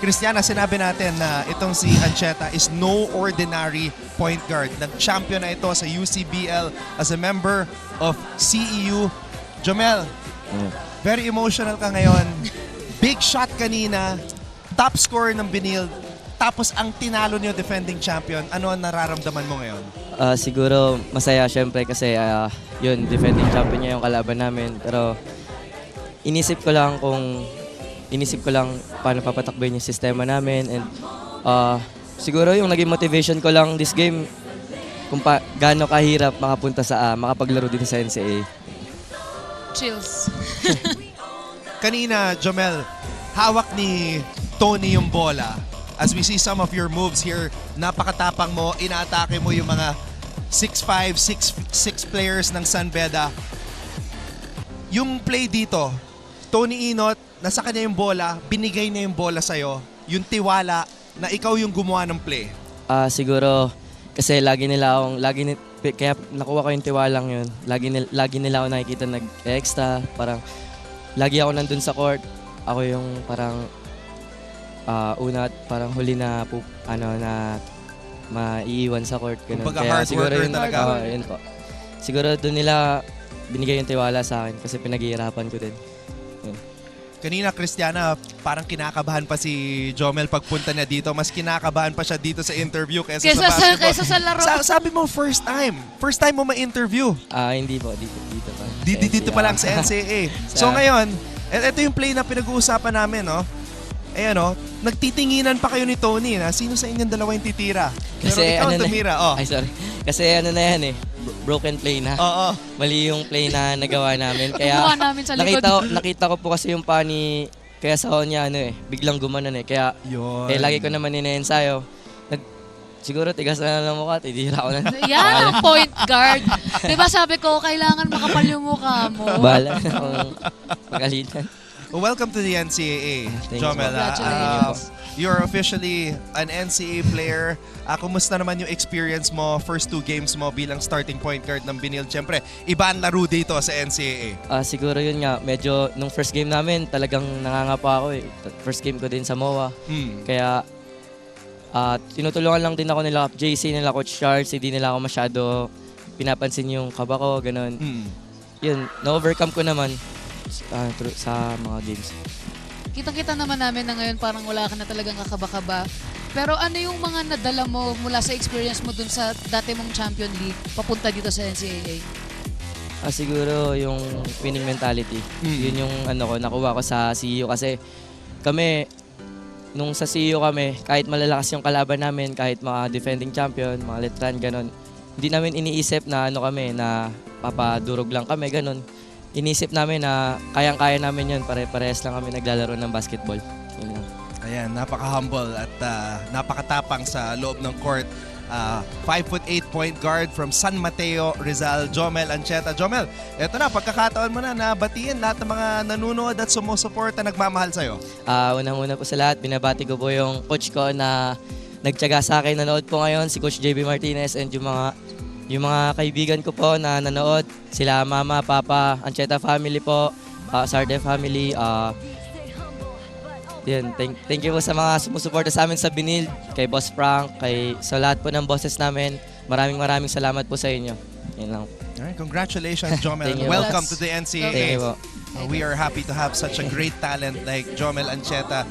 Christiana, sinabi natin na itong si Ancheta is no ordinary point guard. Nag-champion na ito sa UCBL as a member of CEU. Jomel, very emotional ka ngayon. Big shot kanina, top scorer ng Benil, tapos ang tinalo niyo defending champion. Ano ang nararamdaman mo ngayon? Siguro masaya syempre kasi yun, defending champion niya yung kalaban namin. Pero inisip ko lang paano papatakboyin yung sistema namin. And siguro yung naging motivation ko lang this game kung gaano kahirap makapunta sa makapaglaro dito sa NCAA. Chills. Kanina, Jomel, hawak ni Tony yung bola. As we see some of your moves here, napakatapang mo, inaatake mo yung mga 6'5", 6'6 players ng San Beda. Yung play dito, Tony Inot, nasa kanya yung bola, binigay niya yung bola sa'yo, yung tiwala na ikaw yung gumawa ng play. Siguro kasi kaya nakuha ko yung tiwalang yun. Lagi nila ako nakikita nag-extra, parang lagi ako nandun sa court. Ako yung parang una at parang huli na maiiwan sa court. Ganun. Kumbaga Kaya hard siguro worker yun, talaga. yun po. Siguro doon nila binigay yung tiwala sa akin kasi pinaghihirapan ko din. Yun. Kanina, Christiana, parang kinakabahan pa si Jomel pagpunta niya dito. Mas kinakabahan pa siya dito sa interview kaysa sa basketball. Kaysa sa laro. Sabi mo, first time. First time mo ma-interview. Hindi po, dito pa. Dito pa lang sa NCAA. So ngayon, ito yung play na pinag-uusapan namin, no? Ayan, no? Nagtitinginan pa kayo ni Tony na sino sa inyong dalawa yung titira. Pero ikaw ang tumira. Ay, sorry. Kasi na yan eh. Broken play na. Oo. Mali yung play na nagawa namin. Kaya Gumawa namin sa likod. nakita ko po kasi yung pani kaya sa niya biglang gumanon eh. Kaya lagi ko naman ina-ensayo. Siguro tigas na lang mukha, tidira ko na. Yan ang point guard. Diba sabi ko, kailangan makapal yung mukha mo. Bahala na akong pagalitan. Well, welcome to the NCAA, Thank you. Jomel. Congratulations. You're officially an NCAA player. Kumusta naman yung experience mo, first 2 games mo bilang starting point guard ng Benil? Siyempre, iba ang laro dito sa NCAA. Siguro yun nga, medyo nung first game namin talagang nangangapa ako eh. First game ko din sa MOA. Kaya tinutulungan lang din ako nila JC, nila Coach Charles, hindi nila ako masyado pinapansin yung kaba ko, ganun. Yun, na-overcome ko naman sa mga games. Kitang-kita naman namin na ngayon parang wala ka na talagang kakaba-kaba. Pero ano yung mga nadala mo mula sa experience mo dun sa dati mong Champion League papunta dito sa NCAA? Siguro yung winning mentality. Yun yung nakuha ko sa CU kasi kami, nung sa CU kami, kahit malalakas yung kalaban namin, kahit mga defending champion, mga letran, ganun, hindi namin iniisip na na papadurog lang kami, ganun. Inisip namin na kayang-kaya namin yun. Parehas lang kami naglalaro ng basketball. Yun lang. Ayan, napaka-humble at napakatapang sa loob ng court. 5'8" point guard from San Mateo, Rizal, Jomel Ancheta. Jomel, eto na, pagkakataon mo na batiin lahat ng mga nanonood at sumusuporta, nagmamahal sa'yo. Unang-una po sa lahat, binabati ko po yung coach ko na nagtiyaga sa akin. Nanood po ngayon, si Coach JB Martinez, and yung mga kaibigan ko po na nanood, sila Mama, Papa, Ancheta family po, Sarde family. Thank you po sa mga sumusuporta sa amin sa Benil, kay Boss Frank, sa lahat po ng bosses namin. Maraming salamat po sa inyo. Yun lang. Alright, congratulations, Jomel. Thank you. Welcome to the NCAA. Thank you po. We are happy to have such a great talent like Jomel Ancheta.